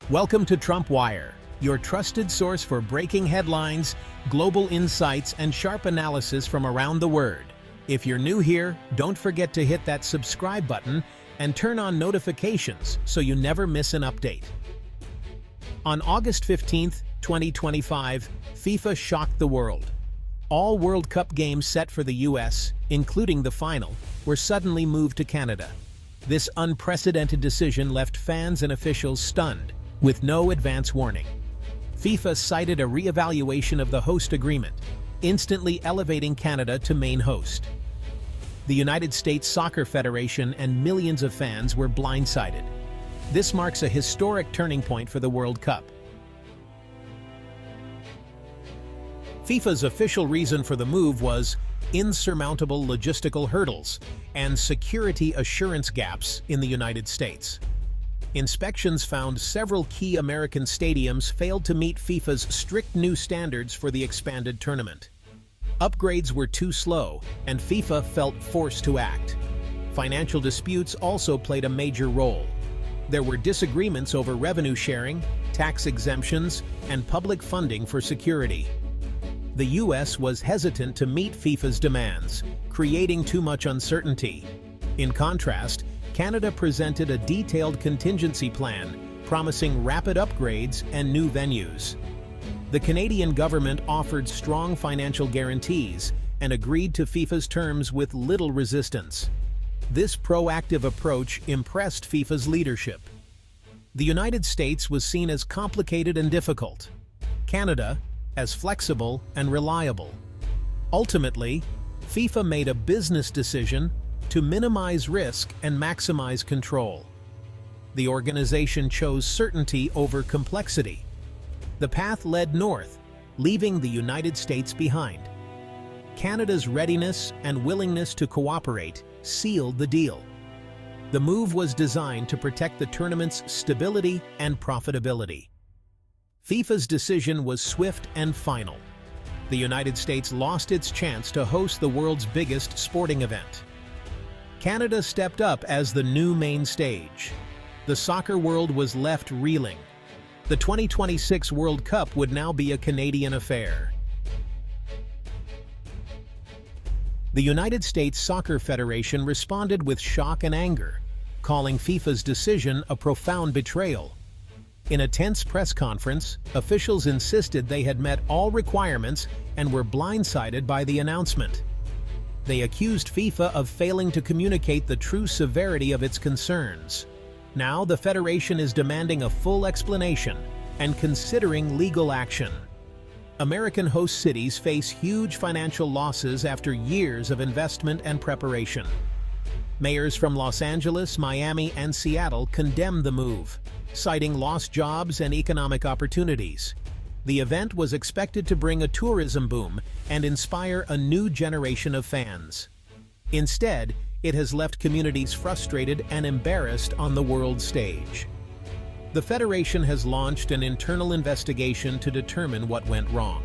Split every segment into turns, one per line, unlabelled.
Welcome to Trump Wire, your trusted source for breaking headlines, global insights, and sharp analysis from around the world. If you're new here, don't forget to hit that subscribe button and turn on notifications so you never miss an update. On August 15, 2025, FIFA shocked the world. All World Cup games set for the US, including the final, were suddenly moved to Canada. This unprecedented decision left fans and officials stunned, with no advance warning. FIFA cited a re-evaluation of the host agreement, instantly elevating Canada to main host. The United States Soccer Federation and millions of fans were blindsided. This marks a historic turning point for the World Cup. FIFA's official reason for the move was insurmountable logistical hurdles and security assurance gaps in the United States. Inspections found several key American stadiums failed to meet FIFA's strict new standards for the expanded tournament. Upgrades were too slow, and FIFA felt forced to act. Financial disputes also played a major role. There were disagreements over revenue sharing, tax exemptions, and public funding for security. The US was hesitant to meet FIFA's demands, creating too much uncertainty. In contrast, Canada presented a detailed contingency plan, promising rapid upgrades and new venues. The Canadian government offered strong financial guarantees and agreed to FIFA's terms with little resistance. This proactive approach impressed FIFA's leadership. The United States was seen as complicated and difficult. Canada, as flexible and reliable. Ultimately, FIFA made a business decision to minimize risk and maximize control. The organization chose certainty over complexity. The path led north, leaving the United States behind. Canada's readiness and willingness to cooperate sealed the deal. The move was designed to protect the tournament's stability and profitability. FIFA's decision was swift and final. The United States lost its chance to host the world's biggest sporting event. Canada stepped up as the new main stage. The soccer world was left reeling. The 2026 World Cup would now be a Canadian affair. The United States Soccer Federation responded with shock and anger, calling FIFA's decision a profound betrayal. In a tense press conference, officials insisted they had met all requirements and were blindsided by the announcement. They accused FIFA of failing to communicate the true severity of its concerns. Now the Federation is demanding a full explanation and considering legal action. American host cities face huge financial losses after years of investment and preparation. Mayors from Los Angeles, Miami, and Seattle condemned the move, citing lost jobs and economic opportunities. The event was expected to bring a tourism boom and inspire a new generation of fans. Instead, it has left communities frustrated and embarrassed on the world stage. The Federation has launched an internal investigation to determine what went wrong.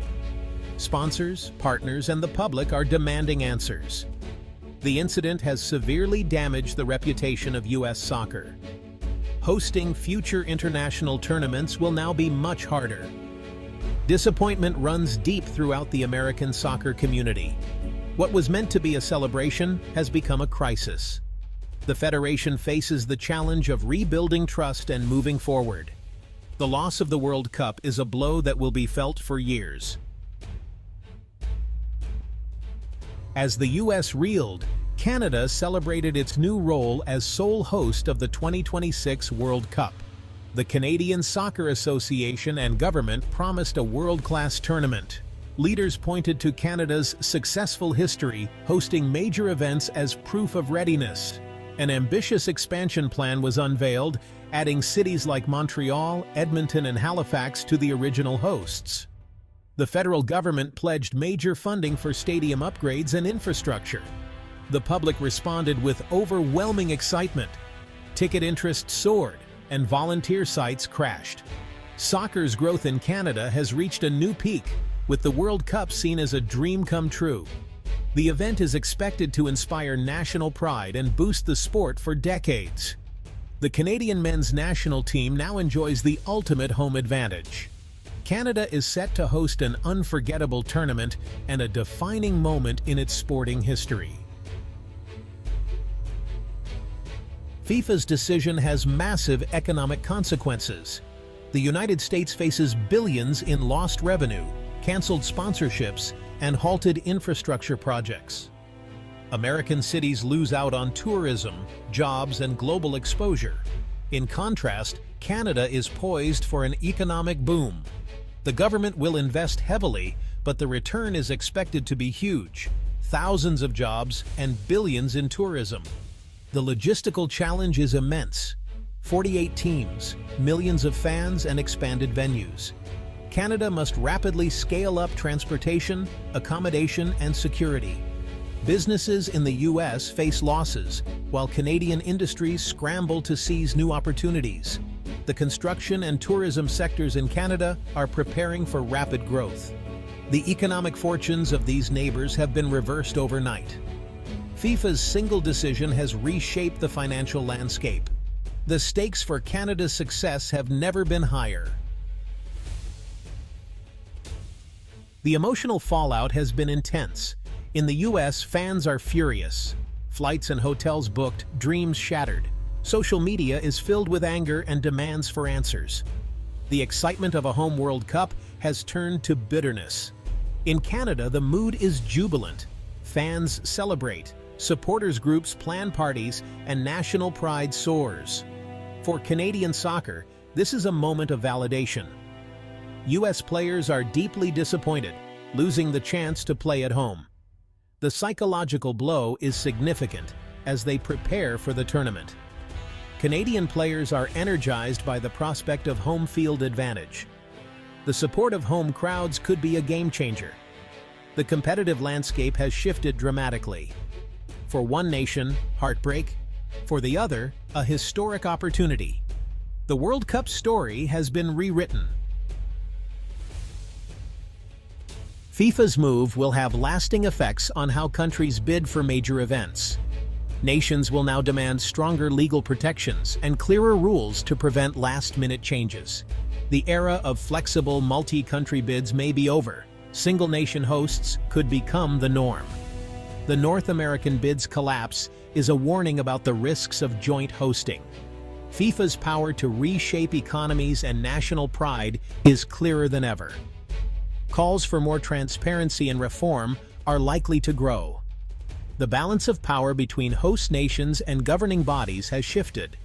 Sponsors, partners, and the public are demanding answers. The incident has severely damaged the reputation of US soccer. Hosting future international tournaments will now be much harder. Disappointment runs deep throughout the American soccer community. What was meant to be a celebration has become a crisis. The Federation faces the challenge of rebuilding trust and moving forward. The loss of the World Cup is a blow that will be felt for years. As the US reeled, Canada celebrated its new role as sole host of the 2026 World Cup. The Canadian Soccer Association and government promised a world-class tournament. Leaders pointed to Canada's successful history, hosting major events as proof of readiness. An ambitious expansion plan was unveiled, adding cities like Montreal, Edmonton, and Halifax to the original hosts. The federal government pledged major funding for stadium upgrades and infrastructure. The public responded with overwhelming excitement. Ticket interest soared, and volunteer sites crashed. Soccer's growth in Canada has reached a new peak, with the World Cup seen as a dream come true. The event is expected to inspire national pride and boost the sport for decades. The Canadian men's national team now enjoys the ultimate home advantage. Canada is set to host an unforgettable tournament and a defining moment in its sporting history. FIFA's decision has massive economic consequences. The United States faces billions in lost revenue, canceled sponsorships, and halted infrastructure projects. American cities lose out on tourism, jobs, and global exposure. In contrast, Canada is poised for an economic boom. The government will invest heavily, but the return is expected to be huge. Thousands of jobs and billions in tourism. The logistical challenge is immense. 48 teams, millions of fans, and expanded venues. Canada must rapidly scale up transportation, accommodation, and security. Businesses in the U.S. face losses, while Canadian industries scramble to seize new opportunities. The construction and tourism sectors in Canada are preparing for rapid growth. The economic fortunes of these neighbors have been reversed overnight. FIFA's single decision has reshaped the financial landscape. The stakes for Canada's success have never been higher. The emotional fallout has been intense. In the U.S., fans are furious. Flights and hotels booked, dreams shattered. Social media is filled with anger and demands for answers. The excitement of a home World Cup has turned to bitterness. In Canada, the mood is jubilant. Fans celebrate, supporters groups plan parties, and national pride soars. For Canadian soccer, this is a moment of validation. U.S. players are deeply disappointed, losing the chance to play at home. The psychological blow is significant as they prepare for the tournament. Canadian players are energized by the prospect of home field advantage. The support of home crowds could be a game changer. The competitive landscape has shifted dramatically. For one nation, heartbreak. For the other, a historic opportunity. The World Cup story has been rewritten. FIFA's move will have lasting effects on how countries bid for major events. Nations will now demand stronger legal protections and clearer rules to prevent last-minute changes. The era of flexible multi-country bids may be over. Single-nation hosts could become the norm. The North American bid's collapse is a warning about the risks of joint hosting. FIFA's power to reshape economies and national pride is clearer than ever. Calls for more transparency and reform are likely to grow. The balance of power between host nations and governing bodies has shifted.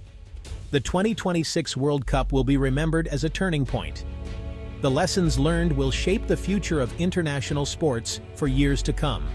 The 2026 World Cup will be remembered as a turning point. The lessons learned will shape the future of international sports for years to come.